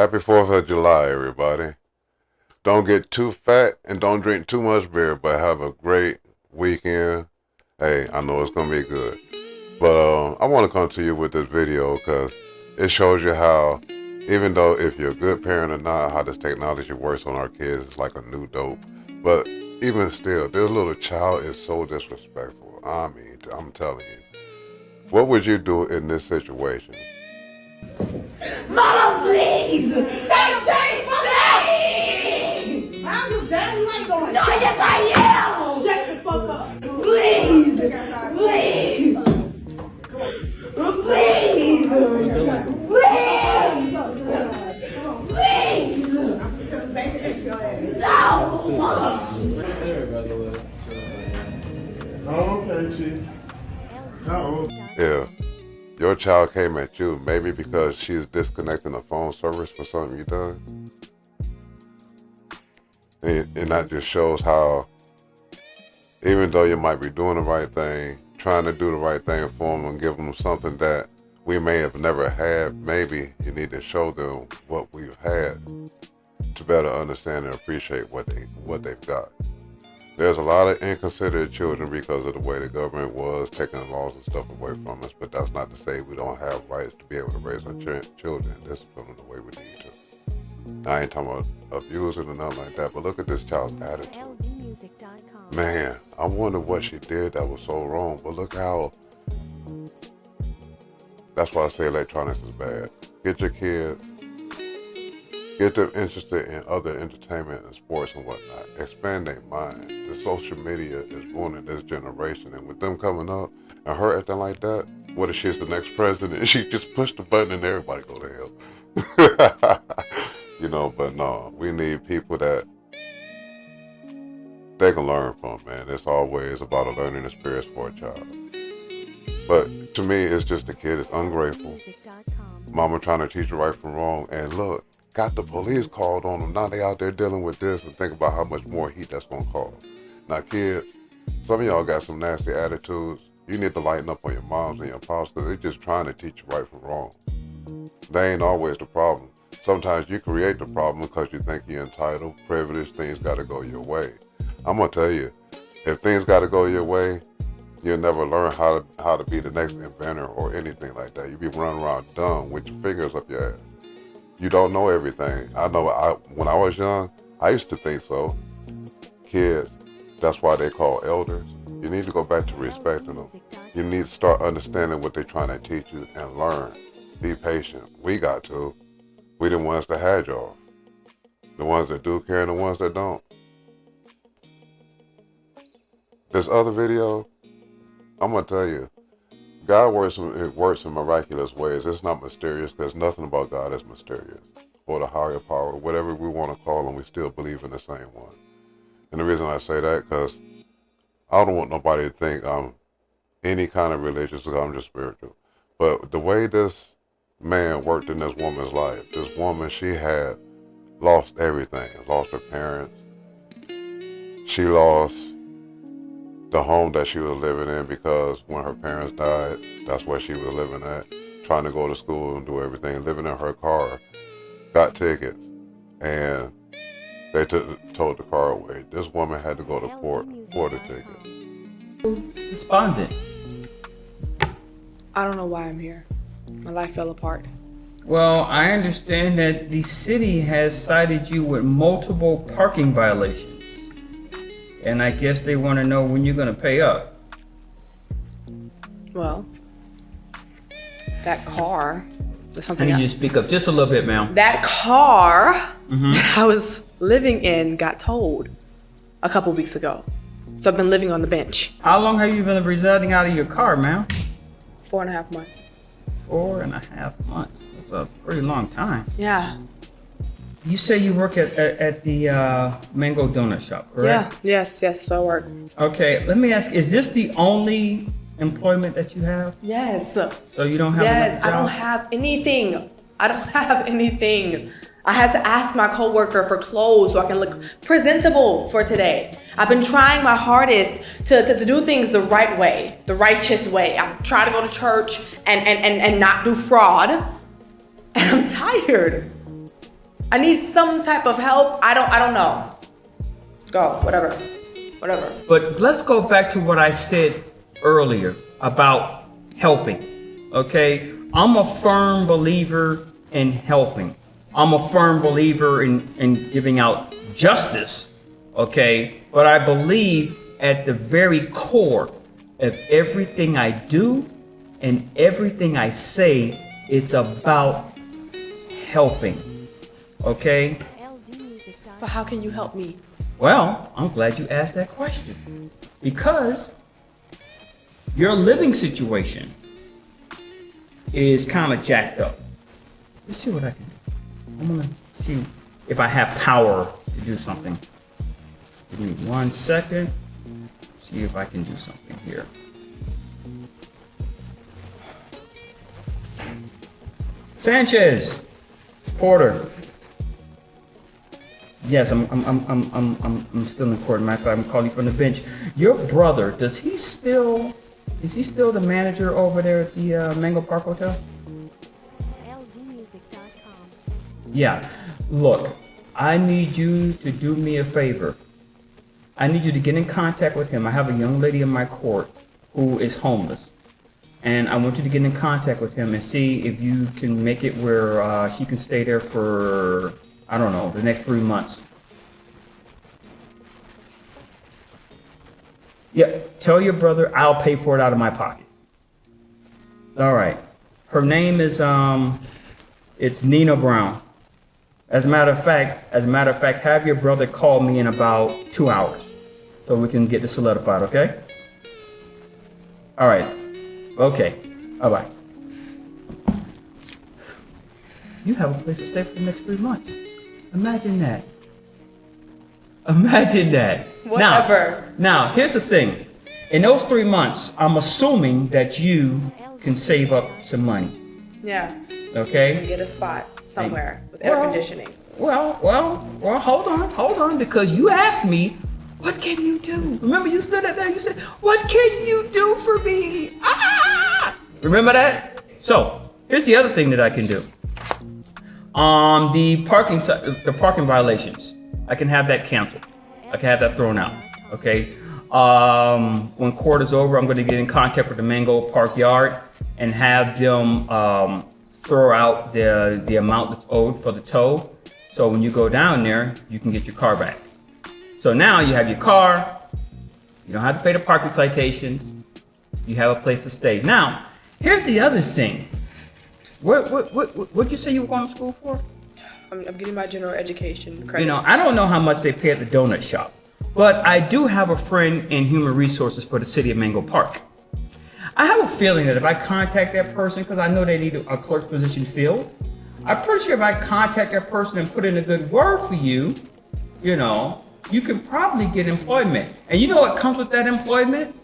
Happy 4th of July, everybody. Don't get too fat and don't drink too much beer, but have a great weekend. Hey, I know it's going to be good. But I want to come to you with this video because it shows you how, even though if you're a good parent or not, how this technology works on our kids is like a new dope. But even still, this little child is so disrespectful. I mean, I'm telling you. What would you do in this situation? Mama, please! Stay shady, please! I'm just daddy, you ain't going. No, yes, I am! Shut the fuck up. Please! Please! Please! Please! No! Okay, Chief. How old? If your child came at you, maybe because she's disconnecting the phone service for something you done, and that just shows how, even though you might be doing the right thing, trying to do the right thing for them and give them something that we may have never had, maybe you need to show them what we've had to better understand and appreciate what they've got. There's a lot of inconsiderate children because of the way the government was taking laws and stuff away from us, but that's not to say we don't have rights to be able to raise our children and discipline them the way we need to. I ain't talking about abusing or nothing like that, but look at this child's attitude. Man, I wonder what she did that was so wrong, but look how, that's why I say electronics is bad. Get your kids, get them interested in other entertainment and sports and whatnot. Expand their mind. The social media is ruining this generation, and with them coming up and her acting like that, what if she's the next president? She just pushed the button and everybody go to hell. You know, but no, we need people that they can learn from, man. It's always about a learning experience for a child. But to me, it's just the kid is ungrateful. Mama trying to teach her right from wrong, and look, got the police called on them. Now they out there dealing with this, and think about how much more heat that's gonna cause. Now kids, some of y'all got some nasty attitudes. You need to lighten up on your moms and your pops because they're just trying to teach you right from wrong. They ain't always the problem. Sometimes you create the problem because you think you're entitled, privileged, things gotta go your way. I'm gonna tell you, if things gotta go your way, you'll never learn how to be the next inventor or anything like that. You be running around dumb with your fingers up your ass. You don't know everything. I know when I was young, I used to think so. Kids, that's why they call elders. You need to go back to respecting them. You need to start understanding what they're trying to teach you and learn. Be patient. We got to. We the ones that had y'all. The ones that do care and the ones that don't. This other video, I'm going to tell you, God works in miraculous ways. It's not mysterious because nothing about God is mysterious. Or the higher power, whatever we want to call them, we still believe in the same one. And the reason I say that, because I don't want nobody to think I'm any kind of religious, because I'm just spiritual. But the way this man worked in this woman's life, this woman, she had lost everything. Lost her parents. She lost the home that she was living in because when her parents died, that's where she was living at, trying to go to school and do everything, living in her car, got tickets, and they towed the car away. This woman had to go to court for the ticket. Despondent. I don't know why I'm here. My life fell apart. Well, I understand that the city has cited you with multiple parking violations. And I guess they want to know when you're going to pay up. Well, that car was something Can you just speak up just a little bit, ma'am? That car that I was living in got towed a couple weeks ago. So I've been living on the bench. How long have you been residing out of your car, ma'am? 4.5 months. 4.5 months. That's a pretty long time. Yeah. You say you work at the Mango Donut Shop, correct? Yeah, yes, that's where I work. Okay, let me ask, is this the only employment that you have? Yes. So you don't have Yes, another I job? don't have anything. I don't have anything. I had to ask my coworker for clothes so I can look presentable for today. I've been trying my hardest to do things the right way, the righteous way. I'm trying to go to church and not do fraud. And I'm tired. I need some type of help. I don't know. Go, whatever. But let's go back to what I said earlier about helping, okay? I'm a firm believer in helping. I'm a firm believer in giving out justice, okay? But I believe at the very core of everything I do and everything I say, it's about helping, okay? So how can you help me? Well, I'm glad you asked that question because your living situation is kind of jacked up. Let's see what I can do. I'm gonna see if I have power to do something. Give me 1 second. See if I can do something here. Sanchez, Porter. Yes, I'm still in court. Matter of fact, I'm calling you from the bench. Your brother, is he still the manager over there at the Mango Park Hotel? ldmusic.com. Yeah. Look, I need you to do me a favor. I need you to get in contact with him. I have a young lady in my court who is homeless. And I want you to get in contact with him and see if you can make it where she can stay there for, I don't know, the next 3 months. Yeah, tell your brother I'll pay for it out of my pocket. All right. Her name is, it's Nina Brown. As a matter of fact, have your brother call me in about 2 hours so we can get this solidified, okay? All right. Okay. Bye-bye. You have a place to stay for the next 3 months. Imagine that. Imagine that. Whatever. Now, here's the thing. In those 3 months, I'm assuming that you can save up some money. Yeah. Okay? Get a spot somewhere with air conditioning. Well, hold on, because you asked me, what can you do? Remember you stood up there, you said, what can you do for me? Ah! Remember that? So, here's the other thing that I can do. The parking violations, I can have that canceled. I can have that thrown out, okay? When court is over, I'm gonna get in contact with the Mango Park Yard and have them throw out the amount that's owed for the tow. So when you go down there, you can get your car back. So now you have your car, you don't have to pay the parking citations, you have a place to stay. Now, here's the other thing. What'd you say you were going to school for? I'm getting my general education credits. You know, I don't know how much they pay at the donut shop, but I do have a friend in human resources for the city of Mango Park. I have a feeling that if I contact that person, because I know they need a clerk position filled, I'm pretty sure if I contact that person and put in a good word for you, you know, you can probably get employment. And you know what comes with that employment?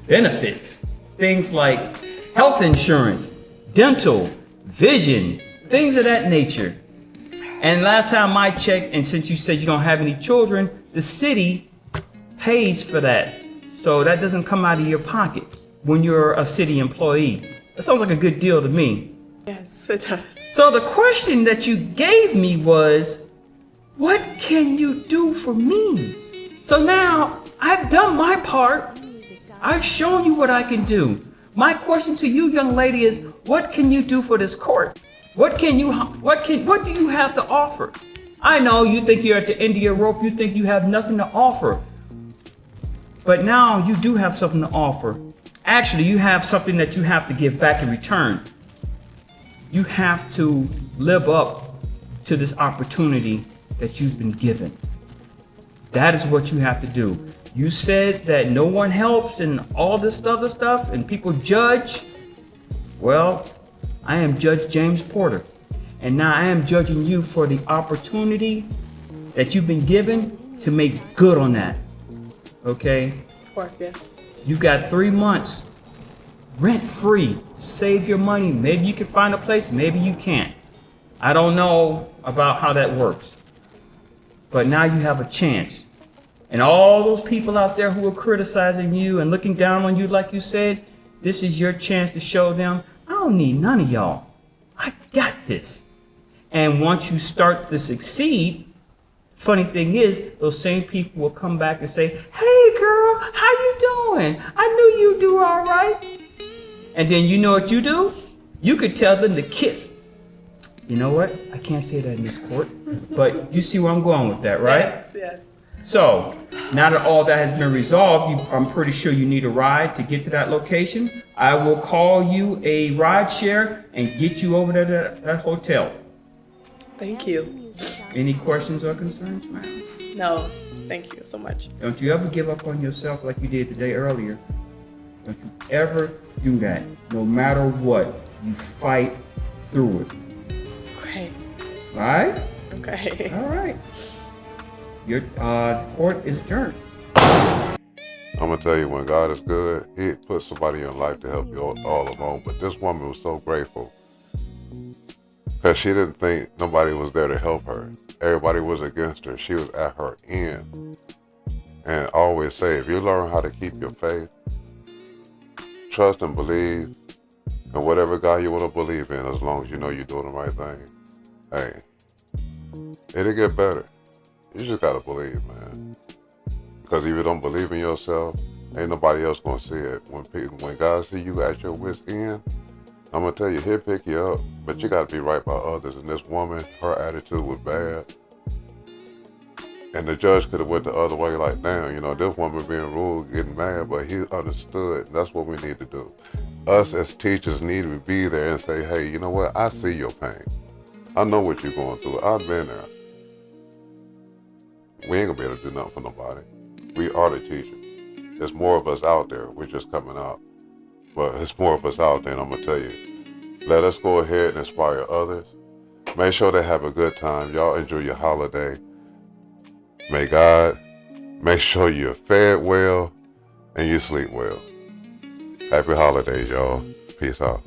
Benefits. Things like health insurance, dental, vision, things of that nature. And last time I checked, and since you said you don't have any children, the city pays for that. So that doesn't come out of your pocket when you're a city employee. That sounds like a good deal to me. Yes, it does. So the question that you gave me was, what can you do for me? So now I've done my part. I've shown you what I can do. My question to you, young lady, is what can you do for this court? What do you have to offer? I know you think you're at the end of your rope. You think you have nothing to offer. But now you do have something to offer. Actually, you have something that you have to give back in return. You have to live up to this opportunity that you've been given. That is what you have to do. You said that no one helps and all this other stuff and people judge. Well, I am Judge James Porter. And now I am judging you for the opportunity that you've been given to make good on that. Okay? Of course, yes. You got 3 months. Rent free. Save your money. Maybe you can find a place, maybe you can't. I don't know about how that works. But now you have a chance. And all those people out there who are criticizing you and looking down on you, like you said, this is your chance to show them, I don't need none of y'all. I got this. And once you start to succeed, funny thing is, those same people will come back and say, hey girl, how you doing? I knew you'd do all right. And then you know what you do? You could tell them to kiss. You know what? I can't say that in this court, but you see where I'm going with that, right? Yes. So, now that all that has been resolved, I'm pretty sure you need a ride to get to that location. I will call you a ride share and get you over to that hotel. Thank you. Any questions or concerns, ma'am? No, thank you so much. Don't you ever give up on yourself like you did the day earlier. Don't you ever do that. No matter what, you fight through it. Okay. All right? Okay. All right. Your court is adjourned. I'm gonna tell you, when God is good, He puts somebody in your life to help you all along. But this woman was so grateful because she didn't think nobody was there to help her. Everybody was against her. She was at her end. And I always say, if you learn how to keep your faith, trust and believe in whatever God you want to believe in, as long as you know you're doing the right thing, hey, it'll get better. You just gotta believe, man. Because if you don't believe in yourself, ain't nobody else gonna see it. When God see you at your wit's end, I'm gonna tell you, He'll pick you up, but you gotta be right by others. And this woman, her attitude was bad. And the judge could have went the other way, like, damn, this woman being rude, getting mad, but he understood. That's what we need to do. Us as teachers need to be there and say, hey, you know what? I see your pain. I know what you're going through. I've been there. We ain't gonna be able to do nothing for nobody. We are the teachers. There's more of us out there. We're just coming out. But there's more of us out there, and I'm gonna tell you, let us go ahead and inspire others. Make sure they have a good time. Y'all enjoy your holiday. May God make sure you're fed well and you sleep well. Happy holidays, y'all. Peace out.